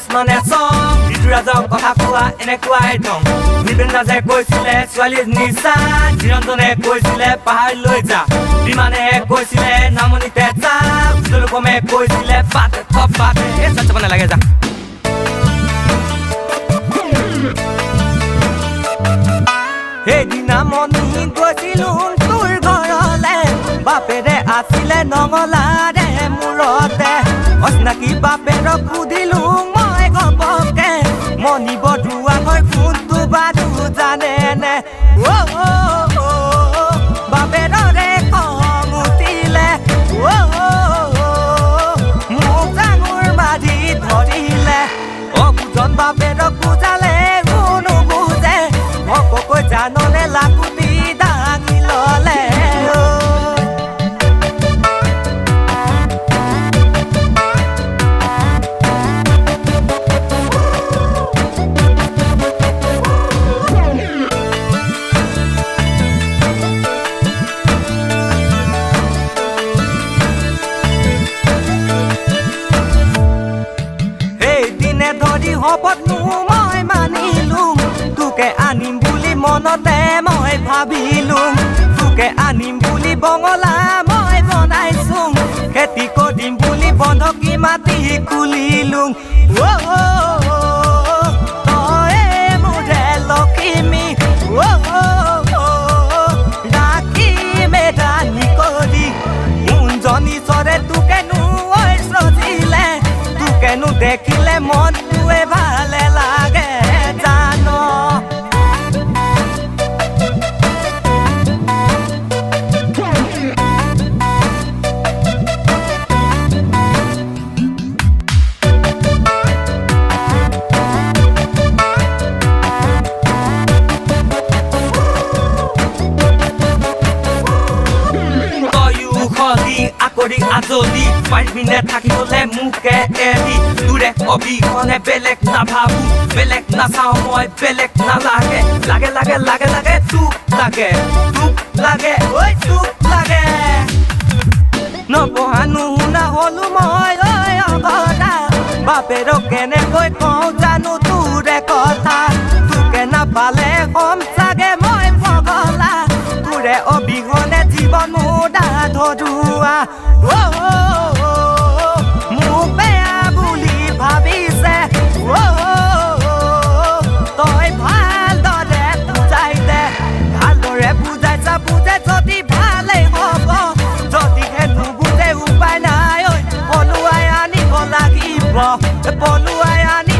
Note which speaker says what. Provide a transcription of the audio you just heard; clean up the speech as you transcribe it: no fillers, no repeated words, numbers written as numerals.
Speaker 1: আসমানে চং ঋতুৰাজক কথা কোৱা এনেকুৱাই ধং নিবেন ৰাজে কৈছিলে ছোৱালী নিচান চিৰন্তনে কৈছিলে পাহাৰ লৈ যা বিমানে কৈছিলে নামনিতে যা লোকমে কৈছিলে পাতে থপ পাতে চাচাব নালাগে যা সেইদিনা মনি গৈছিলো তোৰ ঘৰলে বাপেৰে আছিলে নঙলাৰে মূৰতে অচিনাকি বাপেৰক সুধিলো মই ঘপকে মনি বধুৱা হৈ কোনটো বাদু জানে নে বাপেৰৰে খং উঠিলে মোক ডাঙৰ মাৰি ধৰিলে অবুজন বাপেৰক বুজালে কোনো বুজে অকৈ জাননে লাকুটি দাঙি ললে সেইদিনে ধৰি শপতনো মই মানিলো তোকে আনিম বুলি মনতে মই ভাবিলো তোকে আনিম বুলি বঙলা মই বনাইছো খেতি কৰিম বুলি বন্ধকী মাটি খুলিলো তই মোৰে লখিমী ৰাখি মেদানি কৰি কোনজনী চৰে তোকেনো সজিলে তোকেনো দেখিলে মনটোৱে ভালে লাগে জান আকৰি আজলি পাৰিবিনে থাকিবলে মোকে এৰি তোৰে অবিহনে বেলেগ নাভাবো বেলেগ নাচাওঁ মই বেলেগ নালাগে লাগে লাগে লাগে লাগে তোক লাগে ঐ তোক লাগে নপঢ়া নুশুনা হলো মই ঐ অগদা বাপেৰক কেনেকৈ কওঁ জানো তোৰে কথা তোকে নাপালে কম চাগে মই পগলা তোৰে অবিহনে জীৱন মোডা ধৰুৱা মোক বেয়া বুলি ভাবিছে তই ভালদৰে বুজাই দে ভালদৰে বুজাইছা বুজে যদি ভালেই হ'ব যদিহে নুবুজে উপায় নাই ঐ পলুৱাই আনিব লাগিব পলুৱাই আনি